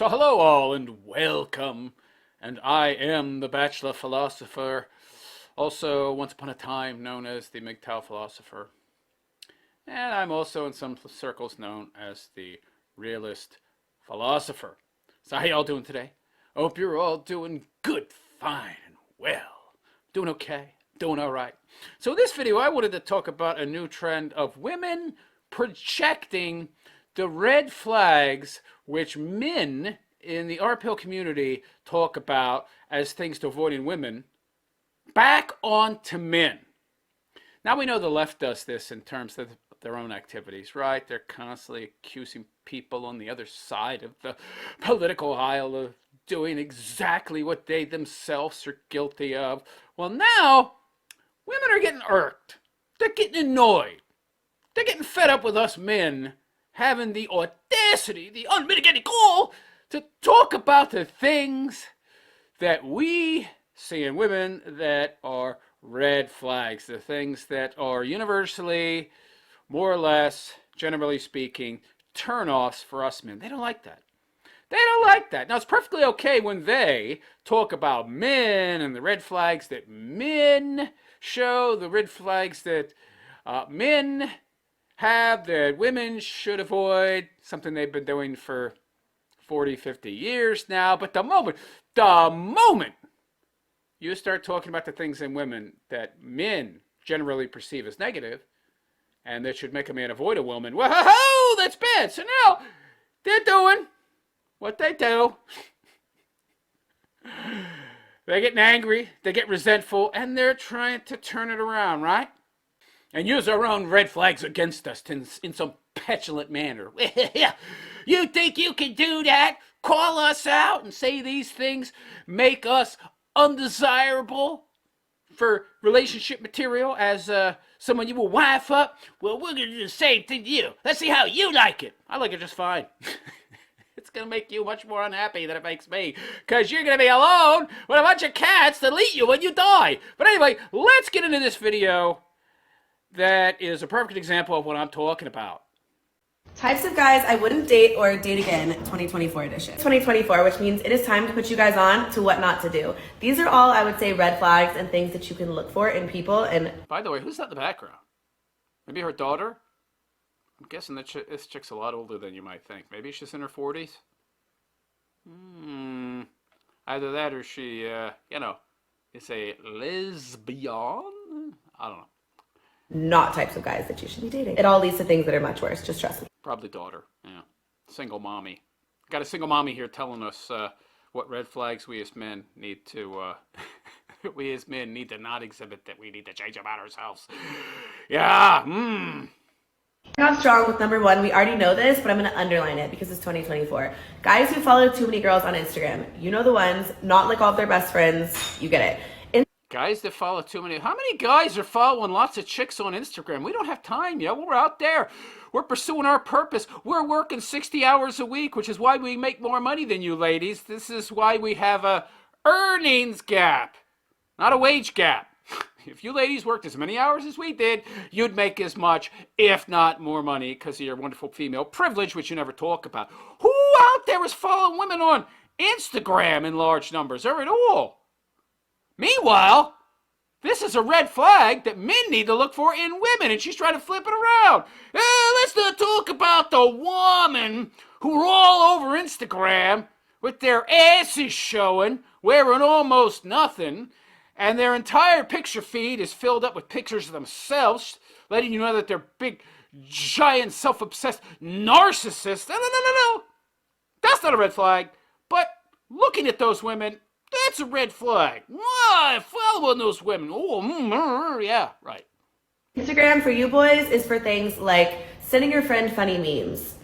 So hello all and welcome. And I am the Bachelor Philosopher, also once upon a time known as the MGTOW Philosopher. And I'm also in some circles known as the Realist Philosopher. So how y'all doing today? Hope you're all doing good, fine, and well. Doing okay? Doing alright. So in this video I wanted to talk about a new trend of women projecting the red flags which men in the RPL community talk about as things to avoid in women back onto men. Now we know the left does this in terms of their own activities, right? They're constantly accusing people on the other side of the political aisle of doing exactly what they themselves are guilty of. Well, now women are getting irked. They're getting annoyed. They're getting fed up with us men having the audacity, the unmitigated gall to talk about the things that we see in women that are red flags, the things that are universally, more or less, generally speaking, turn-offs for us men. They don't like that. They don't like that. Now, it's perfectly okay when they talk about men and the red flags that men show, the red flags that men have that women should avoid, something they've been doing for 40, 50 years now. But the moment you start talking about the things in women that men generally perceive as negative and that should make a man avoid a woman, well, that's bad. So now they're doing what they do. They're getting angry, they get resentful, and they're trying to turn it around, right? And use our own red flags against us in some petulant manner. You think you can do that? Call us out and say these things make us undesirable for relationship material as someone you will wife up? Well, we're going to do the same thing to you. Let's see how you like it. I like it just fine. It's going to make you much more unhappy than it makes me, because you're going to be alone with a bunch of cats that'll eat you when you die. But anyway, let's get into this video. That is a perfect example of what I'm talking about. Types of guys I wouldn't date or date again, 2024 edition. 2024, which means it is time to put you guys on to what not to do. These are all, I would say, red flags and things that you can look for in people. And by the way, who's that in the background? Maybe her daughter? I'm guessing that this chick's a lot older than you might think. Maybe she's in her 40s? Either that or she, is a lesbian? I don't know. Not types of guys that you should be dating. It all leads to things that are much worse. Just trust me. Probably daughter, yeah. Single mommy. Got a single mommy here telling us what red flags we as men need to we as men need to not exhibit, that we need to change about ourselves. Yeah. Not strong with number one. We already know this, but I'm going to underline it because it's 2024. Guys who follow too many girls on Instagram. You know the ones. Not like all of their best friends. You get it. Guys that follow too many. How many guys are following lots of chicks on Instagram? We don't have time, we're out there. We're pursuing our purpose. We're working 60 hours a week, which is why we make more money than you ladies. This is why we have a earnings gap, not a wage gap. If you ladies worked as many hours as we did, you'd make as much, if not more money, because of your wonderful female privilege, which you never talk about. Who out there is following women on Instagram in large numbers, or at all? Meanwhile, this is a red flag that men need to look for in women, and she's trying to flip it around. Let's not talk about the women who are all over Instagram with their asses showing, wearing almost nothing, and their entire picture feed is filled up with pictures of themselves, letting you know that they're big, giant, self-obsessed narcissists. No. That's not a red flag, but looking at those women, that's a red flag. Why? Following those women. Oh, yeah, right. Instagram for you boys is for things like sending your friend funny memes,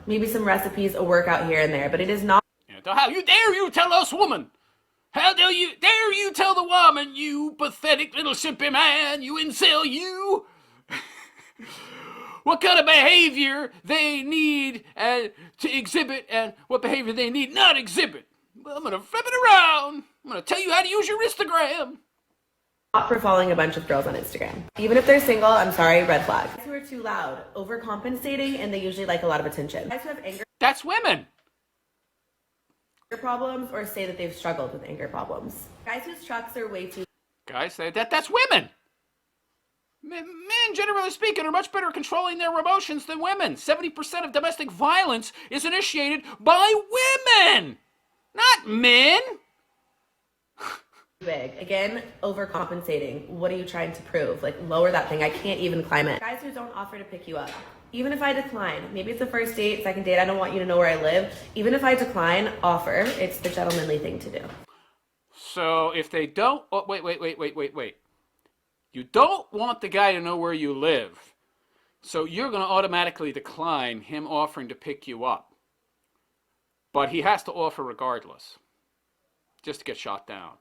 maybe some recipes, a workout here and there, but it is not. How dare you tell us woman? How dare you tell the woman, you pathetic little simpy man, you incel, you? What kind of behavior they need to exhibit and what behavior they need not exhibit. Well, I'm going to flip it around. I'm going to tell you how to use your Instagram. Not for following a bunch of girls on Instagram. Even if they're single, I'm sorry, red flag. Guys who are too loud, overcompensating, and they usually like a lot of attention. Guys who have anger. That's women. problems or say that they've struggled with anger problems. Guys whose trucks are way too... Guys say that's women. Men, generally speaking, are much better at controlling their emotions than women. 70% of domestic violence is initiated by women, not men. big. Again, overcompensating. What are you trying to prove? Like, lower that thing. I can't even climb it. Guys who don't offer to pick you up. Even if I decline, maybe it's a first date, second date, I don't want you to know where I live. Even if I decline, offer. It's the gentlemanly thing to do. So if they don't, oh, wait. You don't want the guy to know where you live. So you're going to automatically decline him offering to pick you up. But he has to offer regardless, just to get shot down.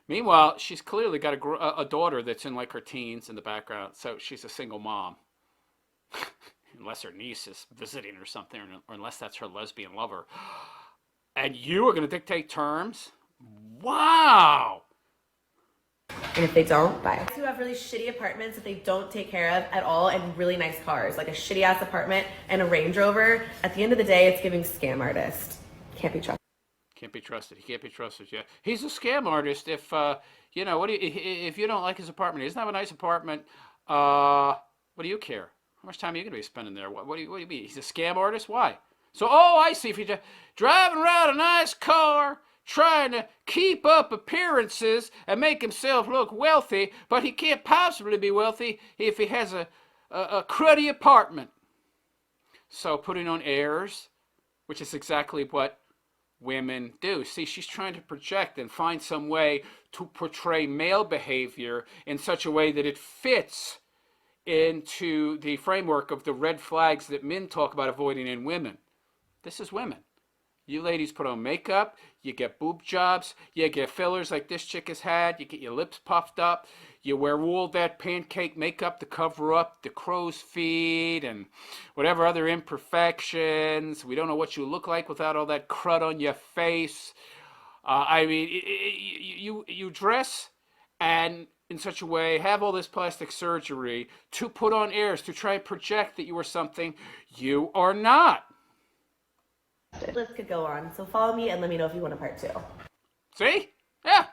Meanwhile, she's clearly got a daughter that's in like her teens in the background, so she's a single mom. Unless her niece is visiting or something, or unless that's her lesbian lover. And you are going to dictate terms? Wow! And if they don't, bye. Guys who have really shitty apartments that they don't take care of at all, and really nice cars, like a shitty ass apartment and a Range Rover. At the end of the day, it's giving scam artist. Can't be trusted. Can't be trusted. He can't be trusted. Yeah, he's a scam artist. If if you don't like his apartment, he doesn't have a nice apartment. What do you care? How much time are you going to be spending there? What do you mean? He's a scam artist? Why? So, I see. If you're driving around a nice car, trying to keep up appearances and make himself look wealthy, but he can't possibly be wealthy if he has a cruddy apartment. So putting on airs, which is exactly what women do. See, she's trying to project and find some way to portray male behavior in such a way that it fits into the framework of the red flags that men talk about avoiding in women. This is women. You ladies put on makeup, you get boob jobs, you get fillers like this chick has had, you get your lips puffed up, you wear all that pancake makeup to cover up the crow's feet and whatever other imperfections. We don't know what you look like without all that crud on your face. You dress and in such a way have all this plastic surgery to put on airs, to try and project that you are something you are not. The list could go on, so follow me and let me know if you want a part 2. See? Yeah.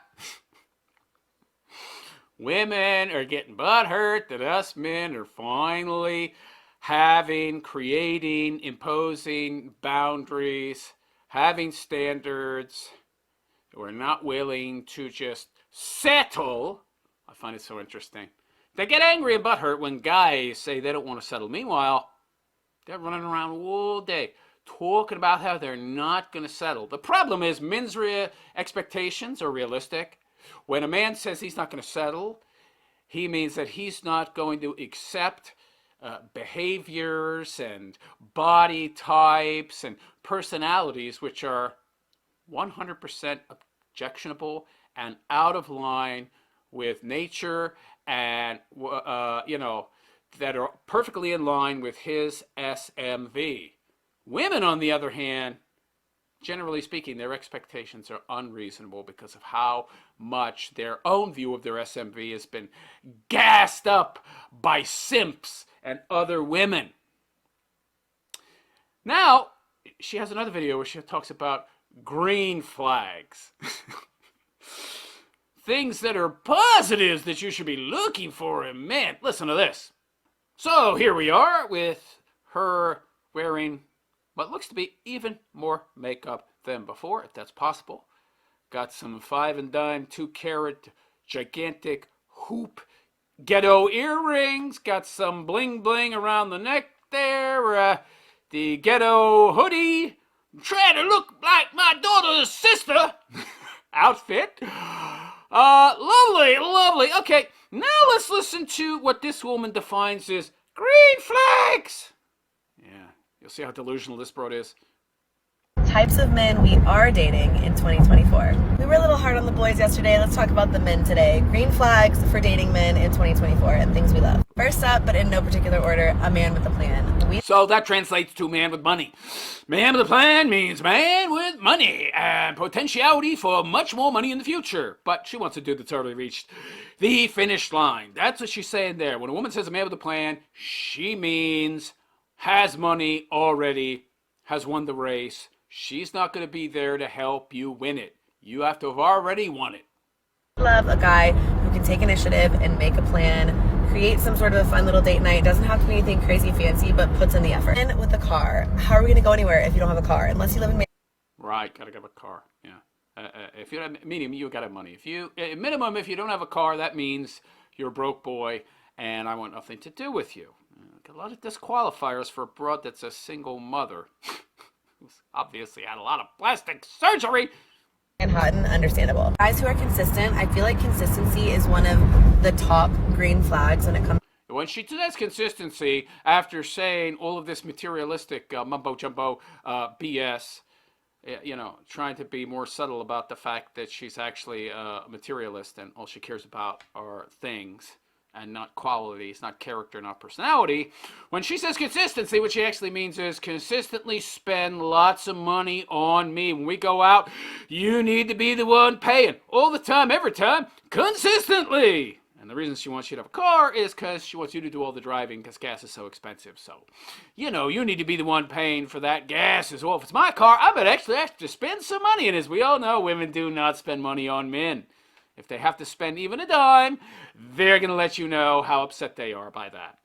Women are getting butthurt that us men are finally creating, imposing boundaries, having standards. We're not willing to just settle. I find it so interesting. They get angry and butthurt when guys say they don't want to settle. Meanwhile, they're running around all day talking about how they're not going to settle. The problem is men's expectations are realistic. When a man says he's not going to settle, he means that he's not going to accept behaviors and body types and personalities which are 100% objectionable and out of line with nature and, that are perfectly in line with his SMV. Women, on the other hand, generally speaking, their expectations are unreasonable because of how much their own view of their SMV has been gassed up by simps and other women. Now, she has another video where she talks about green flags. Things that are positives that you should be looking for in men. Listen to this. So here we are with her wearing what looks to be even more makeup than before, if that's possible. Got some 5 and dime, 2-carat, gigantic hoop ghetto earrings. Got some bling bling around the neck there. The ghetto hoodie. Trying to look like my daughter's sister. Outfit. Lovely. Okay, now let's listen to what this woman defines as green flags. Yeah. You'll see how delusional this broad is. Types of men we are dating in 2024. We were a little hard on the boys yesterday. Let's talk about the men today. Green flags for dating men in 2024 and things we love. First up, but in no particular order, a man with a plan. So that translates to man with money. Man with a plan means man with money and potentiality for much more money in the future. But she wants a dude that's already reached the finish line. That's what she's saying there. When a woman says a man with a plan, she means has money already, has won the race. she's not going to be there to help you win it. You have to have already won it. Love a guy who can take initiative and make a plan, create some sort of a fun little date night. It doesn't have to be anything crazy fancy, but puts in the effort. And with a car, how are we going to go anywhere if you don't have a car? Unless you live in Right, gotta get a car. Yeah. If you have medium, you gotta have money. If you minimum, if you don't have a car, that means you're a broke boy, and I want nothing to do with you. A lot of disqualifiers for a broad that's a single mother, who's obviously had a lot of plastic surgery. Manhattan, understandable. Guys who are consistent, I feel like consistency is one of the top green flags when it comes. When she says consistency, after saying all of this materialistic mumbo jumbo BS. You know, trying to be more subtle about the fact that she's actually a materialist and all she cares about are things and not qualities, not character, not personality. When she says consistency, what she actually means is consistently spend lots of money on me. When we go out, you need to be the one paying all the time, every time, consistently. And the reason she wants you to have a car is because she wants you to do all the driving because gas is so expensive. So, you know, you need to be the one paying for that gas as well. If it's my car, I better actually have to spend some money. And as we all know, women do not spend money on men. If they have to spend even a dime, they're going to let you know how upset they are by that.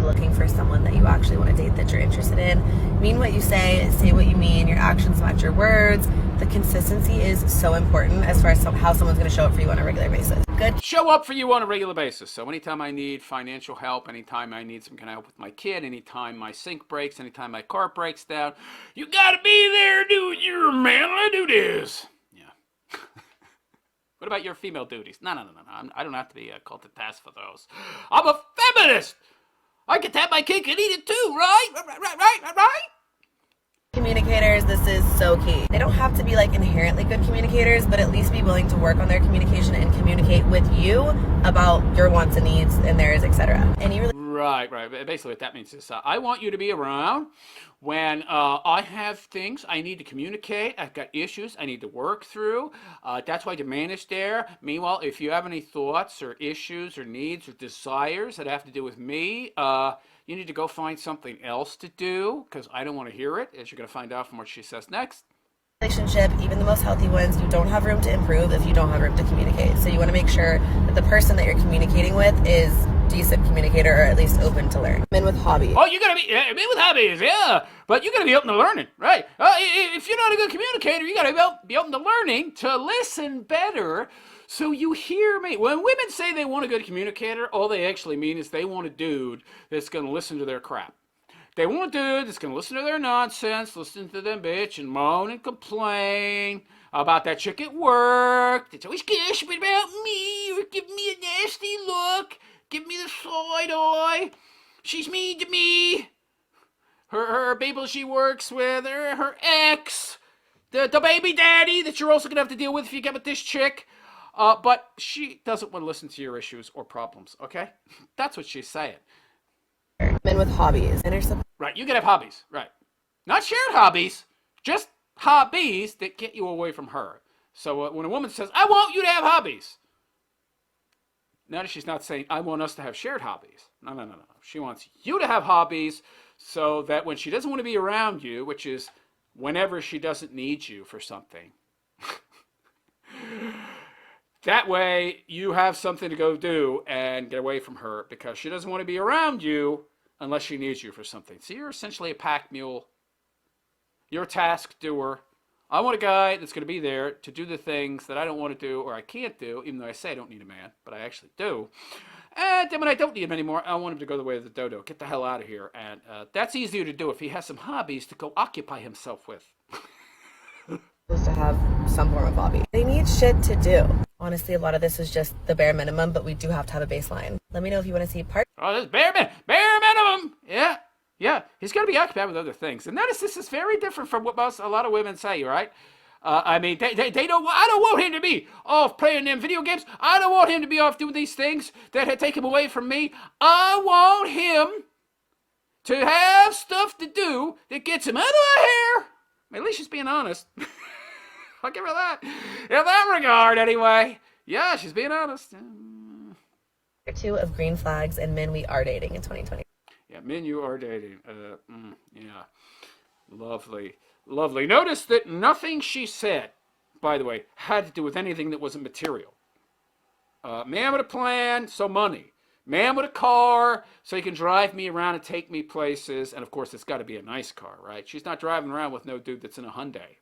Looking for someone that you actually want to date, that you're interested in. Mean what you say what you mean. Your actions match your words. The consistency is so important as far as how someone's going to show up for you on a regular basis. Good. Show up for you on a regular basis. So anytime I need financial help, anytime I need some kind of help with my kid, anytime my sink breaks, anytime my car breaks down, you got to be there, dude. You're a man. I do this. Yeah. What about your female duties? No. I don't have to be called to task for those. I'm a feminist. I can tap my cake and eat it too, right? Right? Communicators, this is so key. They don't have to be like inherently good communicators, but at least be willing to work on their communication and communicate with you about your wants and needs and theirs, etc. And you really Right. Basically what that means is I want you to be around when I have things I need to communicate. I've got issues I need to work through. That's why the man is there. Meanwhile, if you have any thoughts or issues or needs or desires that have to do with me, you need to go find something else to do because I don't want to hear it, as you're going to find out from what she says next. Relationship, even the most healthy ones, you don't have room to improve if you don't have room to communicate. So you want to make sure that the person that you're communicating with is decent communicator or at least open to learn. Men with hobbies. Oh, you gotta be men with hobbies, yeah. But you gotta be open to learning, right? If you're not a good communicator, you gotta be open to learning, to listen better, so you hear me. When women say they want a good communicator, all they actually mean is they want a dude that's gonna listen to their crap. They want a dude that's going to listen to their nonsense, listen to them bitch and moan and complain about that chick at work that's always gossiping about me or giving me a nasty look, give me the side eye. She's mean to me. Her people she works with, her ex, the baby daddy that you're also going to have to deal with if you get with this chick. But she doesn't want to listen to your issues or problems, okay? That's what she's saying. Men with hobbies. Right, you can have hobbies, right. Not shared hobbies, just hobbies that get you away from her. So when a woman says, I want you to have hobbies, notice she's not saying, I want us to have shared hobbies. No. She wants you to have hobbies so that when she doesn't want to be around you, which is whenever she doesn't need you for something, that way you have something to go do and get away from her because she doesn't want to be around you unless she needs you for something. So you're essentially a pack mule. You're a task doer. I want a guy that's going to be there to do the things that I don't want to do or I can't do, even though I say I don't need a man, but I actually do. And then when I don't need him anymore, I want him to go the way of the dodo. Get the hell out of here. And that's easier to do if he has some hobbies to go occupy himself with. To have some form of hobby. They need shit to do. Honestly, a lot of this is just the bare minimum, but we do have to have a baseline. Let me know if you want to see part. Oh, this bare minimum. Yeah. He's going to be occupied with other things. And notice this is very different from what a lot of women say, right? I mean, they don't. I don't want him to be off playing them video games. I don't want him to be off doing these things that take him away from me. I want him to have stuff to do that gets him out of my hair. At least she's being honest. I'll give her that. In that regard, anyway. Yeah, she's being honest. Two of green flags and men we are dating in 2020. Yeah, men you are dating. Yeah. Lovely. Lovely. Notice that nothing she said, by the way, had to do with anything that wasn't material. Man with a plan, so money. Man with a car, so he can drive me around and take me places. And of course, it's got to be a nice car, right? She's not driving around with no dude that's in a Hyundai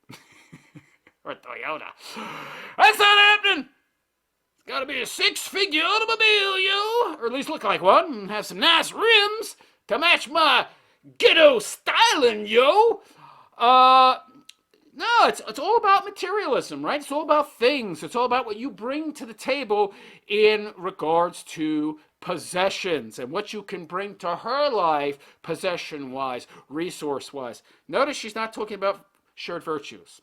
or a Toyota. That's not happening. It's got to be a six-figure automobile, yo. Or at least look like one and have some nice rims to match my ghetto styling, yo. No, it's all about materialism, right? It's all about things. It's all about what you bring to the table in regards to possessions and what you can bring to her life possession-wise, resource-wise. Notice she's not talking about shared virtues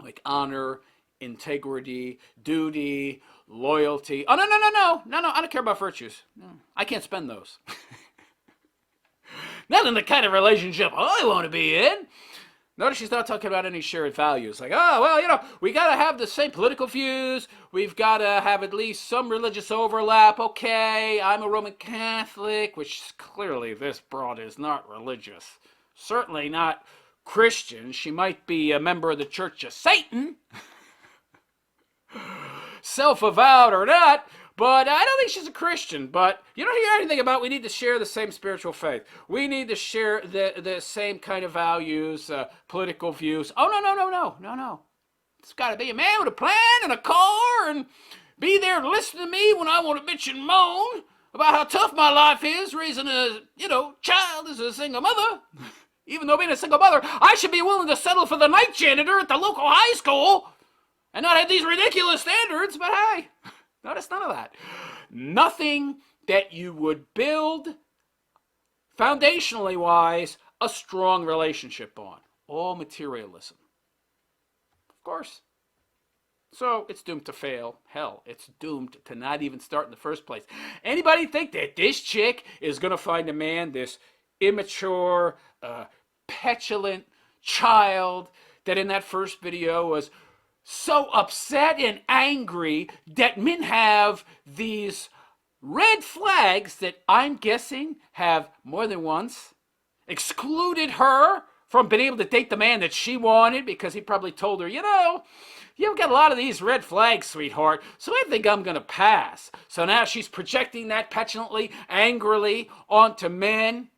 like honor, integrity, duty, loyalty. Oh, no, I don't care about virtues. No, I can't spend those. Not in the kind of relationship I want to be in. Notice she's not talking about any shared values. Like, oh, well, we got to have the same political views. We've got to have at least some religious overlap. Okay, I'm a Roman Catholic, which clearly this broad is not religious. Certainly not Christian. She might be a member of the Church of Satan. Self-avowed or not. But I don't think she's a Christian. But you don't hear anything about we need to share the same spiritual faith. We need to share the same kind of values, political views. Oh, no. It's got to be a man with a plan and a car and be there to listen to me when I want to bitch and moan about how tough my life is raising a, child as a single mother. Even though being a single mother, I should be willing to settle for the night janitor at the local high school and not have these ridiculous standards. But hey, notice none of that. Nothing that you would build, foundationally wise, a strong relationship on. All materialism. Of course. So it's doomed to fail. Hell, it's doomed to not even start in the first place. Anybody think that this chick is going to find a man, this immature, petulant child that in that first video was so upset and angry that men have these red flags that I'm guessing have more than once excluded her from being able to date the man that she wanted because he probably told her, you've got a lot of these red flags, sweetheart, so I think I'm going to pass. So now she's projecting that petulantly, angrily onto men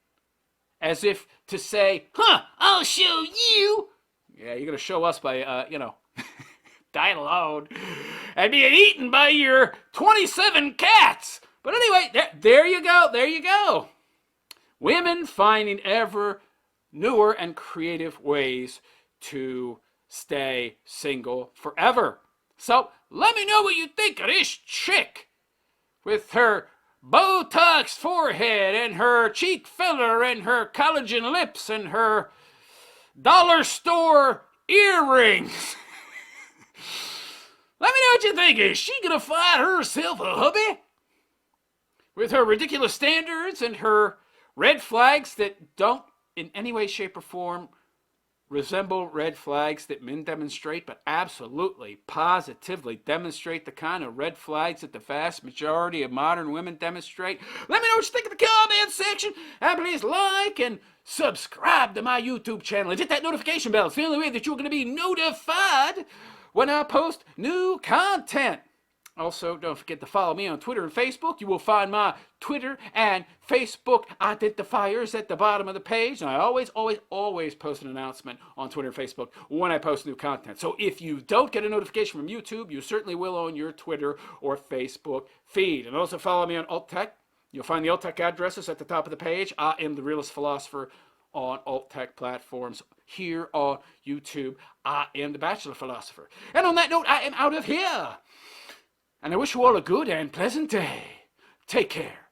as if to say, I'll show you. Yeah, you're going to show us by, dying alone and being eaten by your 27 cats. But anyway, there you go. Women finding ever newer and creative ways to stay single forever. So let me know what you think of this chick with her Botox forehead and her cheek filler and her collagen lips and her dollar store earrings. Let me know what you think. Is she going to find herself a hubby? With her ridiculous standards and her red flags that don't in any way, shape, or form resemble red flags that men demonstrate, but absolutely, positively demonstrate the kind of red flags that the vast majority of modern women demonstrate. Let me know what you think in the comment section. And please like and subscribe to my YouTube channel. And hit that notification bell. It's the only way that you're going to be notified when I post new content. Also, don't forget to follow me on Twitter and Facebook. You will find my Twitter and Facebook identifiers at the bottom of the page. And I always post an announcement on Twitter and Facebook when I post new content. So if you don't get a notification from YouTube, you certainly will on your Twitter or Facebook feed. And also follow me on Alt Tech. You'll find the Alt Tech addresses at the top of the page. I am the Realist Philosopher on Alt Tech platforms. Here on YouTube, I am the Bachelor Philosopher. And on that note, I am out of here. And I wish you all a good and pleasant day. Take care.